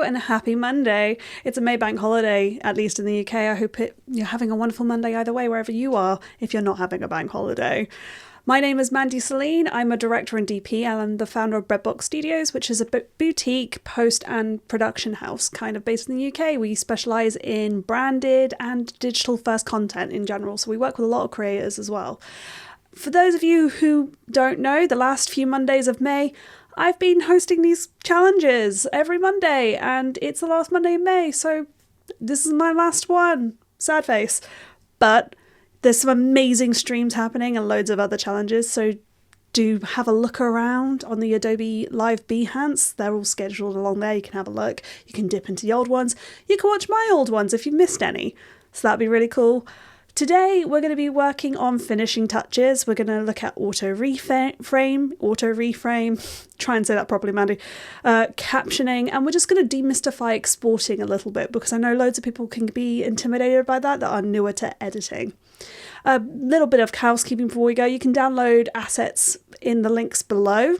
and happy Monday. It's a May bank holiday, at least in the UK. I hope you're having a wonderful Monday either way, wherever you are, if you're not having a bank holiday. My name is Mandy Celine. I'm a director and DP, and I'm the founder of Breadbox Studios, which is a boutique post and production house kind of based in the UK. We specialise in branded and digital first content in general, so we work with a lot of creators as well. For those of you who don't know, the last few Mondays of May, I've been hosting these challenges every Monday, and it's the last Monday in May, so this is my last one. Sad face. But there's some amazing streams happening and loads of other challenges, so do have a look around on the Adobe Live Behance. They're all scheduled along there. You can have a look. You can dip into the old ones. You can watch my old ones if you've missed any. So that'd be really cool. Today, we're going to be working on finishing touches. We're going to look at auto reframe, try and say that properly, Mandy, captioning, and we're just going to demystify exporting a little bit because I know loads of people can be intimidated by that are newer to editing. A little bit of housekeeping before we go. You can download assets in the links below.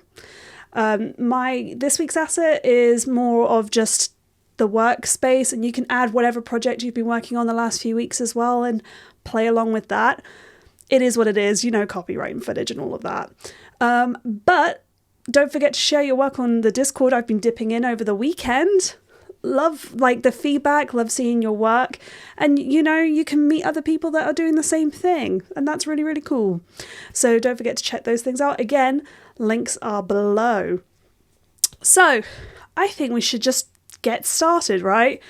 This week's asset is more of just the workspace, and you can add whatever project you've been working on the last few weeks as well and play along with that. It is what it is, copyright and footage and all of that. But don't forget to share your work on the Discord. I've been dipping in over the weekend. Love the feedback, love seeing your work, and you can meet other people that are doing the same thing, and that's really, really cool. So don't forget to check those things out. Again, links are below. So I think we should just get started, right?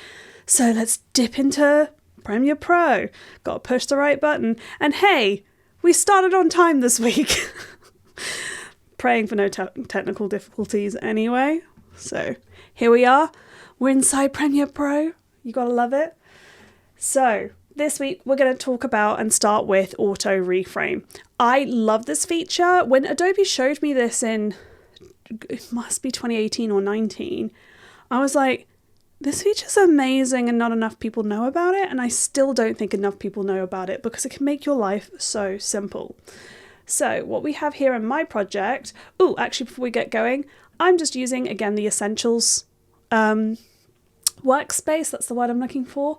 So let's dip into Premiere Pro. Got to push the right button. And hey, we started on time this week. Praying for no technical difficulties anyway. So here we are. We're inside Premiere Pro. You gotta love it. So this week we're going to talk about and start with auto reframe. I love this feature. When Adobe showed me this it must be 2018 or 19, I was like, this feature's amazing and not enough people know about it, and I still don't think enough people know about it because it can make your life so simple. So what we have here in my project, actually before we get going, I'm just using, again, the Essentials workspace, that's the word I'm looking for,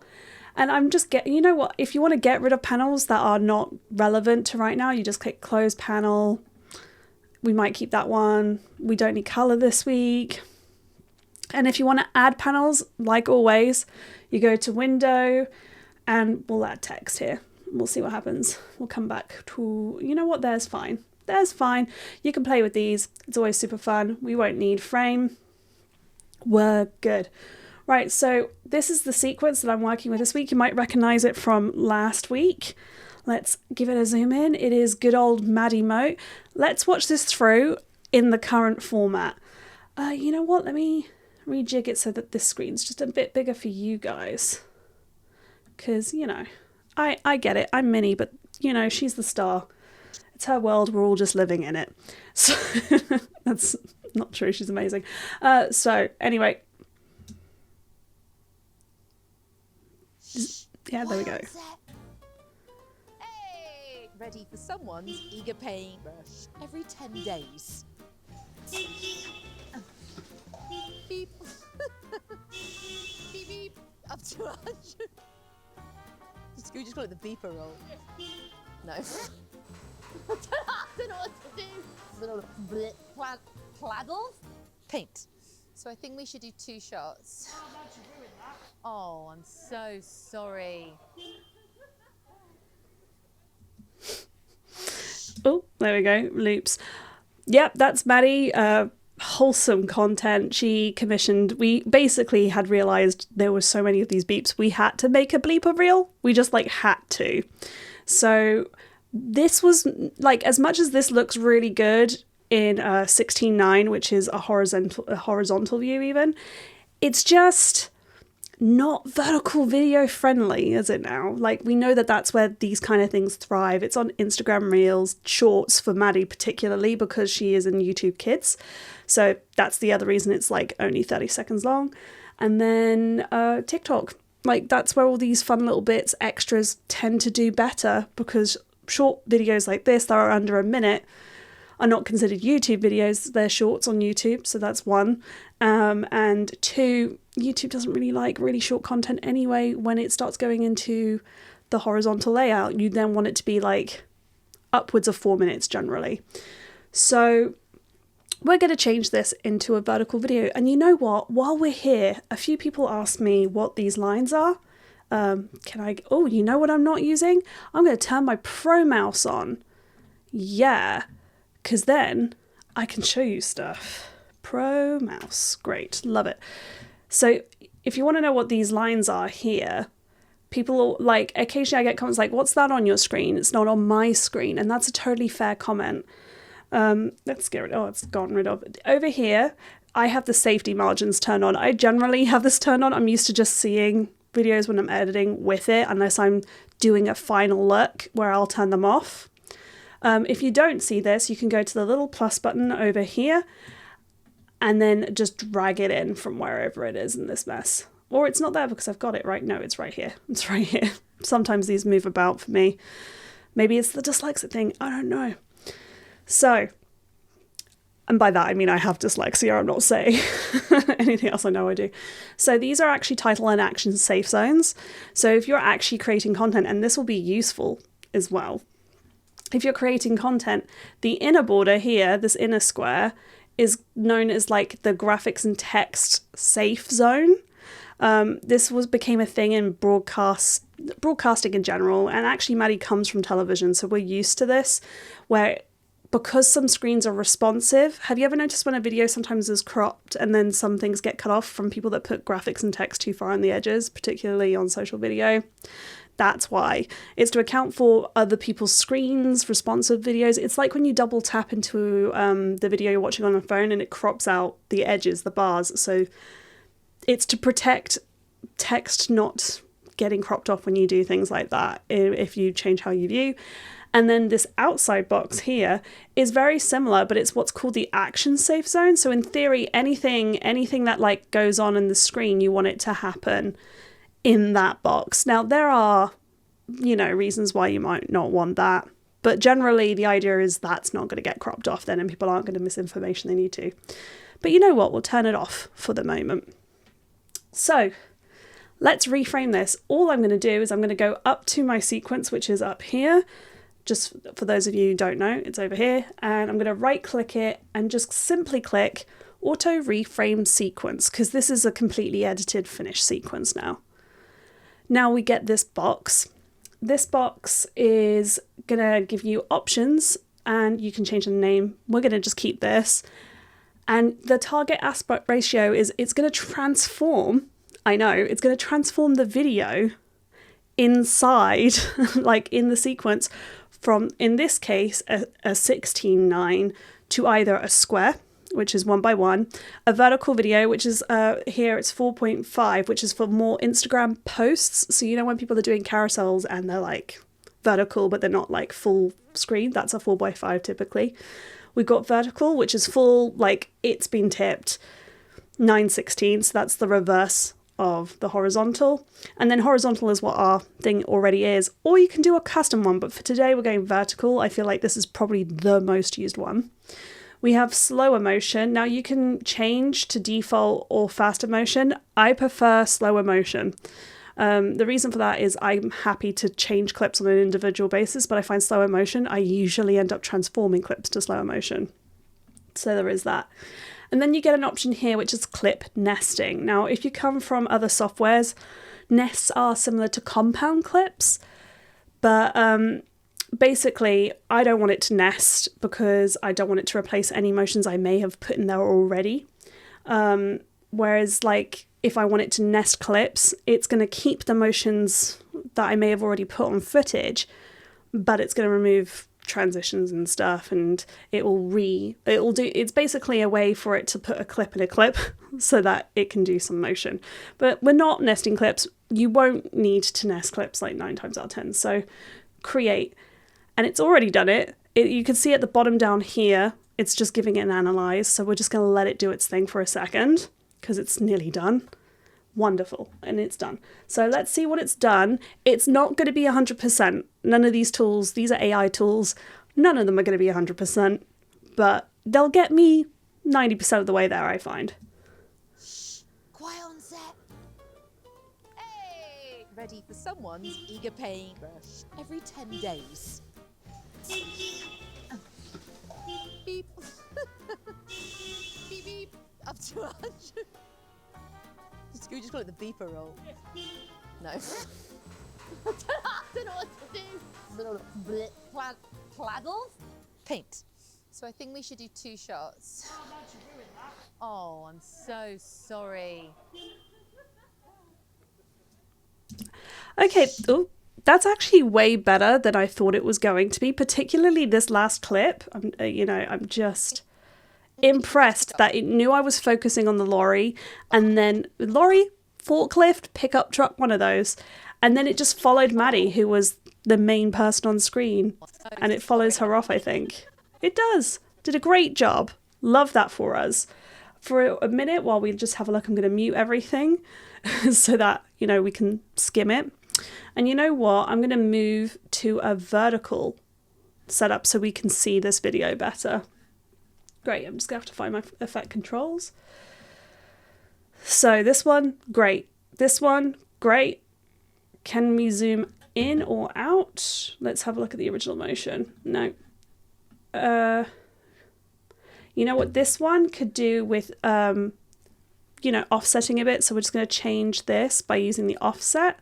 and I'm just if you want to get rid of panels that are not relevant to right now, you just click close panel. We might keep that one. We don't need color this week. And if you want to add panels, like always, you go to window and we'll add text here. We'll see what happens. We'll come back to, there's fine. There's fine. You can play with these. It's always super fun. We won't need frame. We're good. Right, so this is the sequence that I'm working with this week. You might recognize it from last week. Let's give it a zoom in. It is good old Maddie Moat. Let's watch this through in the current format. You know what? Let me rejig it so that this screen's just a bit bigger for you guys. Because, I get it. I'm Minnie, but, she's the star. It's her world. We're all just living in it. So that's not true. She's amazing. So anyway. Yeah, there we go. Hey! Ready for someone's eager paintbrush every 10 days. Beep. Beep beep. Up to 100. Can we just call it the beeper roll? No. I don't know what to do. Pladdle? Paint. So I think we should do 2 shots. Oh, I'm so sorry. Oh, there we go. Loops. Yep, that's Maddie. Wholesome content she commissioned. We basically had realized there were so many of these beeps we had to make a bleeper reel. We just had to. So this was as much as this looks really good in 16:9, which is a horizontal view even, it's just not vertical video friendly, is it now? We know that that's where these kind of things thrive. It's on Instagram Reels, Shorts for Maddie particularly because she is in YouTube Kids. So that's the other reason it's only 30 seconds long. And then TikTok, that's where all these fun little bits, extras tend to do better because short videos like this that are under a minute are not considered YouTube videos. They're shorts on YouTube. So that's one. And 2, YouTube doesn't really like really short content anyway. When it starts going into the horizontal layout, you then want it to be like upwards of 4 minutes generally. So we're going to change this into a vertical video. And you know what? While we're here, a few people asked me what these lines are. You know what I'm not using? I'm going to turn my Pro Mouse on. Yeah, because then I can show you stuff. Pro Mouse, great, love it. So if you want to know what these lines are here, people like, occasionally I get comments like, what's that on your screen? It's not on my screen. And that's a totally fair comment. Let's get rid of, it's gotten rid of. Over here, I have the safety margins turned on. I generally have this turned on. I'm used to just seeing videos when I'm editing with it, unless I'm doing a final look where I'll turn them off. If you don't see this, you can go to the little plus button over here and then just drag it in from wherever it is in this mess. Or it's not there because I've got it right. No, it's right here. It's right here. Sometimes these move about for me. Maybe it's the dyslexic thing. I don't know. So, and by that I mean I have dyslexia, I'm not saying anything else. I know I do. So these are actually title and action safe zones. So if you're actually creating content, and this will be useful as well, if you're creating content, the inner border here, this inner square, is known as like the graphics and text safe zone. This became a thing in broadcasting in general, and actually Maddie comes from television, so we're used to this, where because some screens are responsive. Have you ever noticed when a video sometimes is cropped and then some things get cut off from people that put graphics and text too far on the edges, particularly on social video? That's why. It's to account for other people's screens, responsive videos. It's like when you double tap into the video you're watching on a phone and it crops out the edges, the bars. So it's to protect text not getting cropped off when you do things like that, if you change how you view. And then this outside box here is very similar, but it's what's called the action safe zone. So in theory, anything that like goes on in the screen, you want it to happen in that box. Now there are, reasons why you might not want that, but generally the idea is that's not going to get cropped off then, and people aren't going to miss information they need to. But you know what? We'll turn it off for the moment. So let's reframe this. All I'm going to do is I'm going to go up to my sequence, which is up here. Just for those of you who don't know, it's over here, and I'm going to right click it and just simply click auto reframe sequence, because this is a completely edited finished sequence now. Now we get this box. This box is going to give you options, and you can change the name. We're going to just keep this. And the target aspect ratio is it's going to transform, it's going to transform the video inside, like in the sequence, from, in this case, a 16:9 to either a square, which is 1:1, a vertical video, which is here it's 4.5, which is for more Instagram posts. So when people are doing carousels and they're like vertical, but they're not like full screen, that's a 4:5 typically. We've got vertical, which is full, like it's been tipped, 9:16, so that's the reverse of the horizontal. And then horizontal is what our thing already is, or you can do a custom one, but for today we're going vertical. I feel like this is probably the most used one. We have slower motion. Now you can change to default or faster motion. I prefer slower motion. The reason for that is I'm happy to change clips on an individual basis, but I find slower motion, I usually end up transforming clips to slower motion. So there is that. And then you get an option here, which is clip nesting. Now, if you come from other softwares, nests are similar to compound clips, but basically I don't want it to nest because I don't want it to replace any motions I may have put in there already. Whereas like if I want it to nest clips, it's going to keep the motions that I may have already put on footage, but it's going to remove transitions and stuff, and it's basically a way for it to put a clip in a clip so that it can do some motion. But we're not nesting clips. You won't need to nest clips like 9 times out of 10. So create, and it's already done it. You can see at the bottom down here, it's just giving it an analyze. So we're just going to let it do its thing for a second because it's nearly done. Wonderful, and it's done. So let's see what it's done. It's not going to be 100%. None of these tools, these are AI tools, none of them are going to be 100%, but they'll get me 90% of the way there, I find. Shh, quiet on set. ready for someone's eager paintbrush every 10 days. Beep. Beep beep. Up to 100. Can we just call it the beeper roll? No. I don't know what to do. Pladdles? Paint. So I think we should do 2 shots. Oh, no, you ruined that. Oh, I'm so sorry. Okay, oh, that's actually way better than I thought it was going to be, particularly this last clip. I'm just impressed that it knew I was focusing on the lorry, and then lorry, forklift, pickup truck, one of those. And then it just followed Maddie, who was the main person on screen, and it follows her off, I think. It does. Did a great job. Love that for us. For a minute, while we just have a look, I'm going to mute everything so that, we can skim it. And you know what? I'm going to move to a vertical setup so we can see this video better. Great. I'm just going to have to find my effect controls. So this one, great. This one, great. Can we zoom in or out? Let's have a look at the original motion. No. You know what this one could do with, offsetting a bit. So we're just going to change this by using the offset.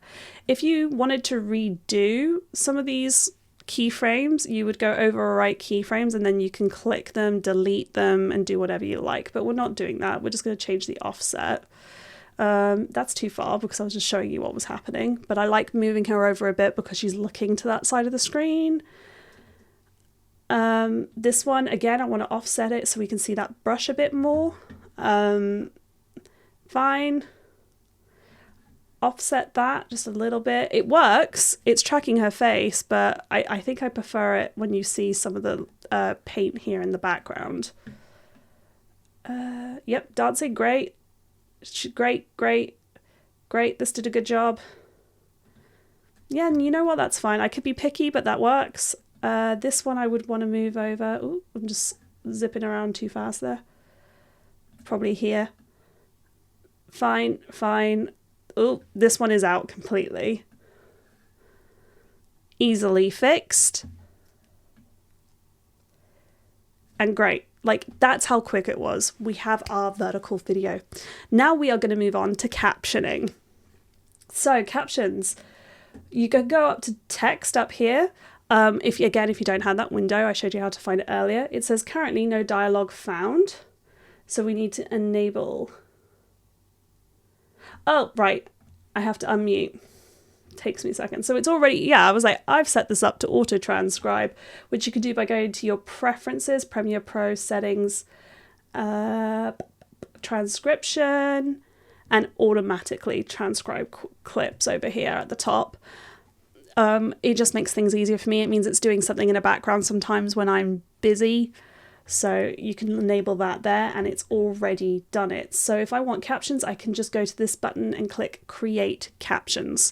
If you wanted to redo some of these keyframes, you would go overwrite keyframes and then you can click them, delete them, and do whatever you like. But we're not doing that. We're just going to change the offset. That's too far because I was just showing you what was happening. But I like moving her over a bit because she's looking to that side of the screen. This one, again, I want to offset it so we can see that brush a bit more. Fine. Offset that just a little bit. It works. It's tracking her face, but I think I prefer it when you see some of the paint here in the background. Yep, dancing, great. Great. This did a good job. Yeah, and you know what? That's fine. I could be picky, but that works. This one I would want to move over. Ooh, I'm just zipping around too fast there. Probably here. Fine. Oh, this one is out completely. Easily fixed. And great. Like, that's how quick it was. We have our vertical video. Now we are going to move on to captioning. So, captions. You can go up to text up here. If you don't have that window, I showed you how to find it earlier. It says currently no dialogue found. So we need to enable. Oh, right. I have to unmute. Takes me a second. So it's already, I was like, I've set this up to auto transcribe, which you can do by going to your preferences, Premiere Pro settings, transcription, and automatically transcribe clips over here at the top. It just makes things easier for me. It means it's doing something in the background sometimes when I'm busy. So you can enable that there and it's already done it. So if I want captions, I can just go to this button and click Create Captions.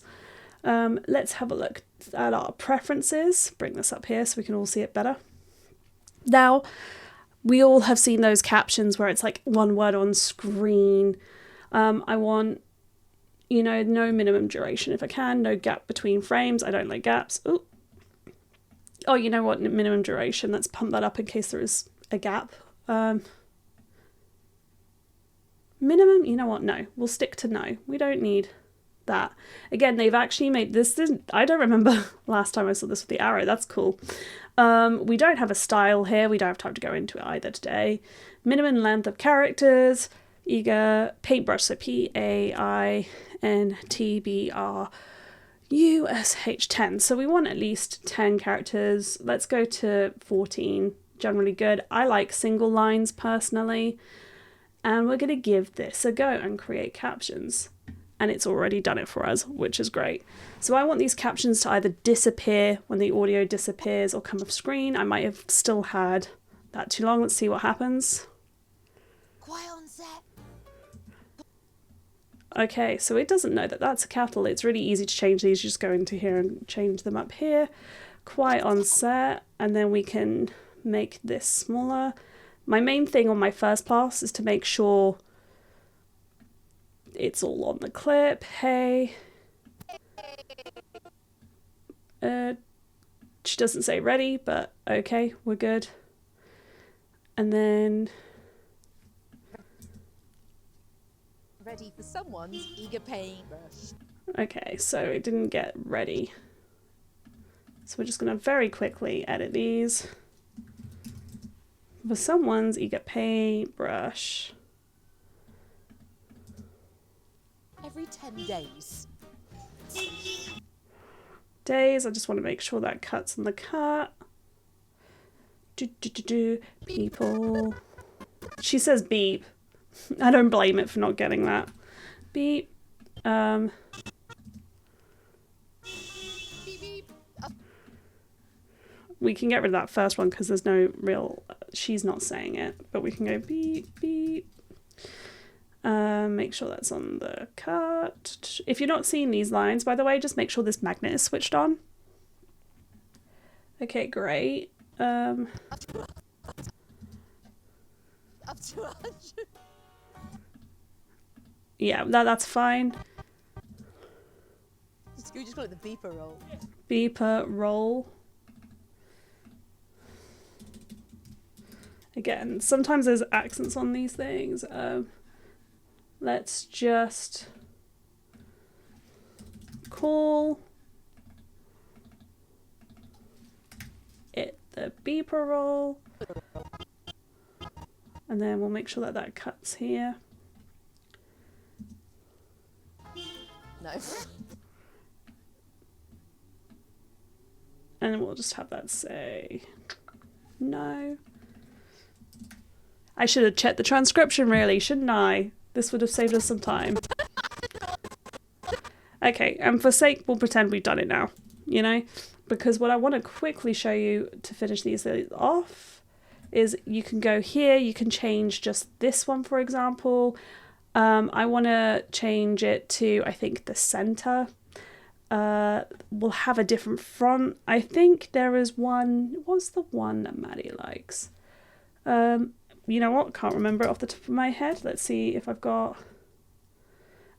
Let's have a look at our preferences. Bring this up here so we can all see it better. Now, we all have seen those captions where it's like one word on screen. I want, no minimum duration if I can, no gap between frames. I don't like gaps. Ooh. Oh, you know what? Minimum duration. Let's pump that up in case there is a gap. Minimum, you know what? No, we'll stick to no. We don't need that. Again, they've actually made this. I don't remember last time I saw this with the arrow. That's cool. We don't have a style here. We don't have time to go into it either today. Minimum length of characters. Eager paintbrush. So PAINTBRUSH 10. So we want at least 10 characters. Let's go to 14. Generally good. I like single lines personally. And we're going to give this a go and create captions. And it's already done it for us, which is great. So I want these captions to either disappear when the audio disappears or come off screen. I might have still had that too long. Let's see what happens. Quiet on set. Okay, so it doesn't know that that's a capital. It's really easy to change these. You just go into here and change them up here. Quiet on set. And then we can make this smaller. My main thing on my first pass is to make sure it's all on the clip. Hey. She doesn't say ready, but okay, we're good. And then ready for someone's eager paintbrush. Okay, so it didn't get ready. So we're just going to very quickly edit these. For someone's eager paintbrush. Every 10 days. Days, I just want to make sure that cuts in the cut. People. She says beep. I don't blame it for not getting that. Beep. Beep, beep. We can get rid of that first one because there's no real... she's not saying it, but we can go beep, beep. Make sure that's on the cut. If you're not seeing these lines, by the way, just make sure this magnet is switched on. Okay, great. Up to 100. Yeah, that's fine. We just call it the beeper roll. Beeper roll. Again, sometimes there's accents on these things. Let's just call it the beeper roll. And then we'll make sure that that cuts here. No. And we'll just have that say no. I should have checked the transcription really, shouldn't I? This would have saved us some time. Okay, and for sake, we'll pretend we've done it now, you know? Because what I want to quickly show you to finish these off is you can go here, you can change just this one, for example. I want to change it to, I think, the center. We'll have a different font. I think there is one, what's the one that Maddie likes? You know what? Can't remember it off the top of my head. Let's see if I've got...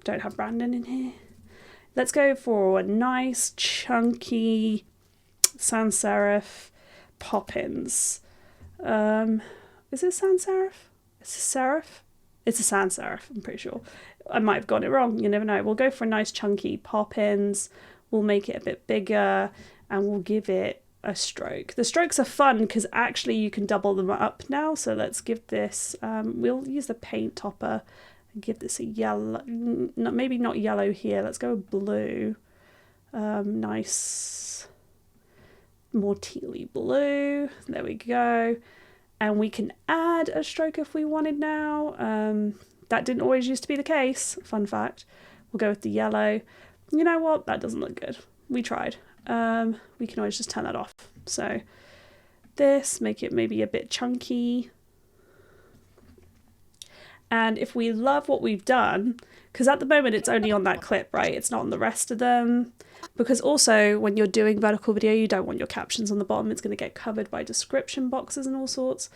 Don't have Brandon in here. Let's go for a nice, chunky sans serif Poppins. Is it sans serif? It's a serif? It's a sans serif, I'm pretty sure. I might have got it wrong. You never know. We'll go for a nice, chunky Poppins. We'll make it a bit bigger and we'll give it a stroke. The strokes are fun because actually you can double them up now. So let's give this, we'll use the paint topper and give this a yellow, maybe not yellow here. Let's go with blue. Nice, more tealy blue. There we go. And we can add a stroke if we wanted now. That didn't always used to be the case. Fun fact. We'll go with the yellow. You know what? That doesn't look good. We tried. We can always just turn that off. So this, make it maybe a bit chunky. And if we love what we've done, because at the moment it's only on that clip, right? It's not on the rest of them. Because also when you're doing vertical video, you don't want your captions on the bottom. It's going to get covered by description boxes and all sorts.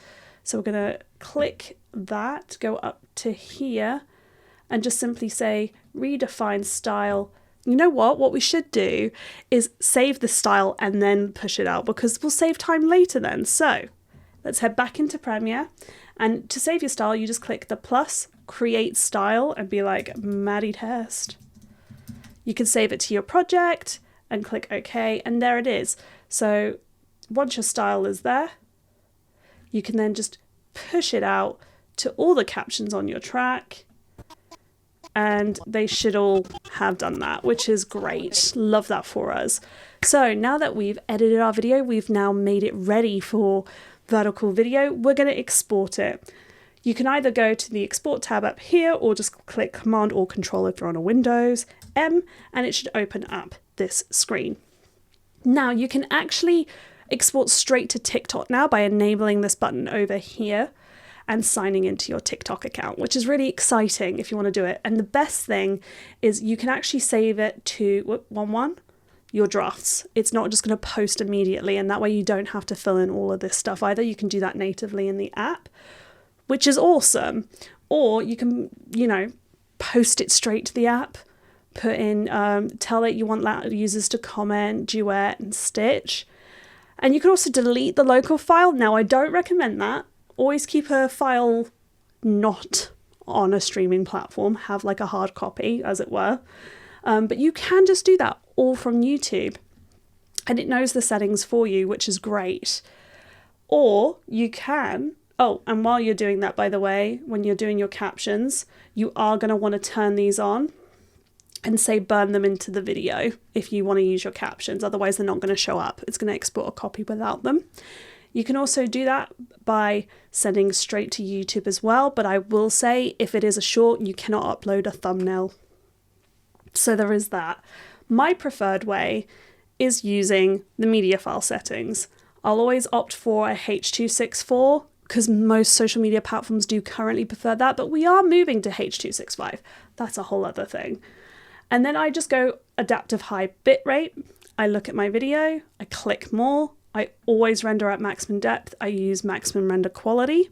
So we're going to click that, go up to here and just simply say redefine style. You know what we should do is save the style and then push it out because we'll save time later then. So let's head back into Premiere, and to save your style, you just click the plus, create style, and be like, Maddie Test. You can save it to your project and click OK, and there it is. So once your style is there, you can then just push it out to all the captions on your track. And they should all have done that, which is great. Love that for us. So now that we've edited our video, we've now made it ready for vertical video. We're going to export it. You can either go to the export tab up here or just click Command or Control if you're on a Windows M, and it should open up this screen. Now you can actually export straight to TikTok now by enabling this button over here and signing into your TikTok account, which is really exciting if you want to do it. And the best thing is you can actually save it to your drafts. It's not just going to post immediately, and that way you don't have to fill in all of this stuff either. You can do that natively in the app, which is awesome. Or you can, post it straight to the app, put in, tell it you want users to comment, duet, and stitch. And you can also delete the local file. Now, I don't recommend that. Always keep a file not on a streaming platform. Have like a hard copy, as it were. But you can just do that all from YouTube. And it knows the settings for you, which is great. Or you can... Oh, and while you're doing that, by the way, when you're doing your captions, you are going to want to turn these on and say burn them into the video if you want to use your captions. Otherwise, they're not going to show up. It's going to export a copy without them. You can also do that by sending straight to YouTube as well. But I will say, if it is a short, you cannot upload a thumbnail. So there is that. My preferred way is using the media file settings. I'll always opt for a H.264 because most social media platforms do currently prefer that, but we are moving to H.265. That's a whole other thing. And then I just go adaptive high bitrate. I look at my video, I click more. I always render at maximum depth. I use maximum render quality.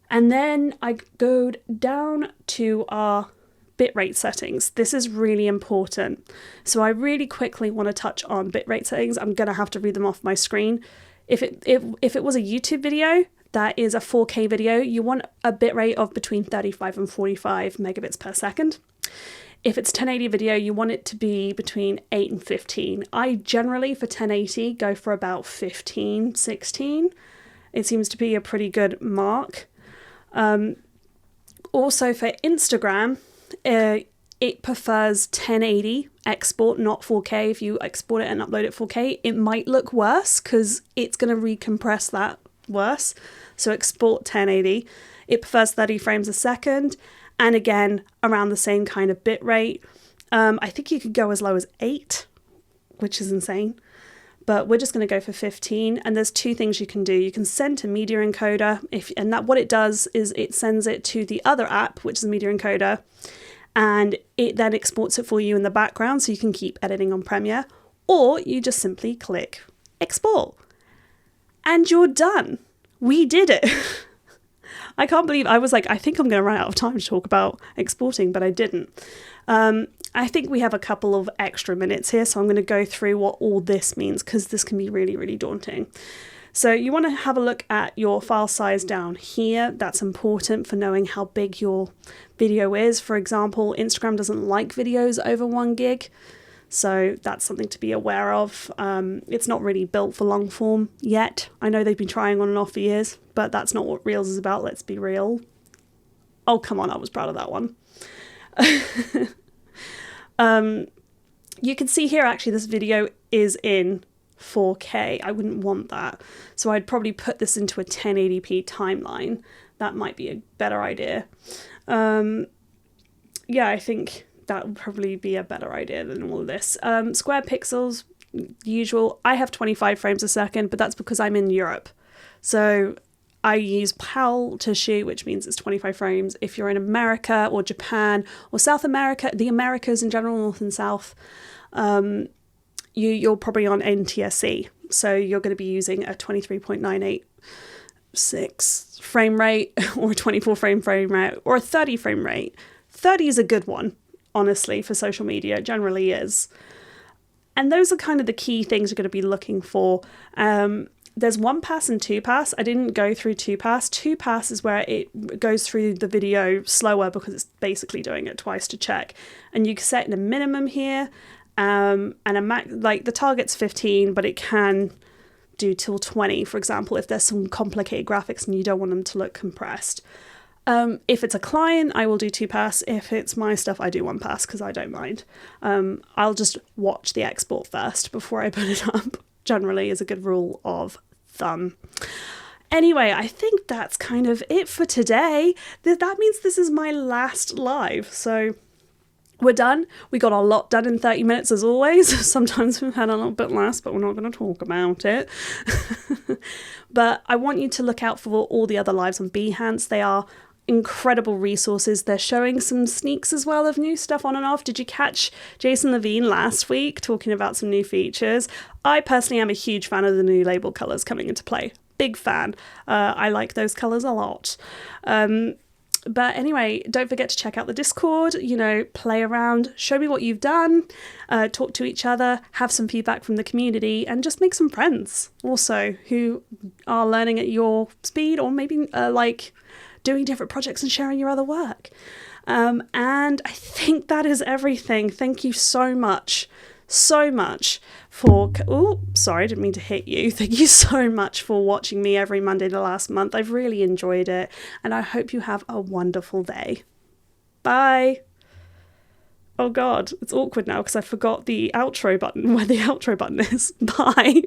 And then I go down to our bitrate settings. This is really important. So I really quickly want to touch on bitrate settings. I'm going to have to read them off my screen. If it was a YouTube video, that is a 4K video, you want a bitrate of between 35 and 45 megabits per second. If it's 1080 video, you want it to be between 8 and 15. I generally, for 1080, go for about 15, 16. It seems to be a pretty good mark. Also for Instagram, it prefers 1080 export, not 4K. If you export it and upload it 4K, it might look worse because it's going to recompress that worse. So export 1080. It prefers 30 frames a second, and again around the same kind of bit rate. I think you could go as low as 8, which is insane, but we're just going to go for 15. And there's two things you can do. You can send to media encoder, what it does is it sends it to the other app, which is media encoder, and it then exports it for you in the background so you can keep editing on Premiere, or you just simply click export and you're done. We did it. I can't believe I was like, I think I'm going to run out of time to talk about exporting, but I didn't. I think we have a couple of extra minutes here, so I'm going to go through what all this means because this can be really, really daunting. So you want to have a look at your file size down here. That's important for knowing how big your video is. For example, Instagram doesn't like videos over 1 gig. So that's something to be aware of. It's not really built for long form yet. I know they've been trying on and off for years, but that's not what Reels is about. Let's be real. Oh, come on. I was proud of that one. You can see here, actually, this video is in 4K. I wouldn't want that. So I'd probably put this into a 1080p timeline. That might be a better idea. Yeah, I think that would probably be a better idea than all of this. Square pixels, usual. I have 25 frames a second, but that's because I'm in Europe. So I use PAL to shoot, which means it's 25 frames. If you're in America or Japan or South America, the Americas in general, North and South, you're probably on NTSC. So you're going to be using a 23.986 frame rate or a 24 frame rate or a 30 frame rate. 30 is a good one, honestly, for social media. It generally is. And those are kind of the key things you're going to be looking for. There's 1-pass and 2-pass. I didn't go through 2-pass. 2-pass is where it goes through the video slower because it's basically doing it twice to check. And you can set in a minimum here and a max, like the target's 15, but it can do till 20, for example, if there's some complicated graphics and you don't want them to look compressed. If it's a client, I will do 2-pass. If it's my stuff, I do 1-pass because I don't mind. I'll just watch the export first before I put it up, generally is a good rule of thumb. Anyway, I think that's kind of it for today. That means this is my last live, so we're done. We got a lot done in 30 minutes as always. Sometimes we've had a little bit less, but we're not going to talk about it. But I want you to look out for all the other lives on Behance. They are incredible resources. They're showing some sneaks as well of new stuff on and off. Did you catch Jason Levine last week talking about some new features? I personally am a huge fan of the new label colours coming into play. Big fan. I like those colours a lot. But anyway, don't forget to check out the Discord, play around, show me what you've done, talk to each other, have some feedback from the community, and just make some friends also who are learning at your speed, or maybe like doing different projects and sharing your other work. And I think that is everything. Thank you so much for... Oh, sorry, I didn't mean to hit you. Thank you so much for watching me every Monday the last month. I've really enjoyed it, and I hope you have a wonderful day. Bye. Oh God, it's awkward now because I forgot the outro button, where the outro button is. Bye.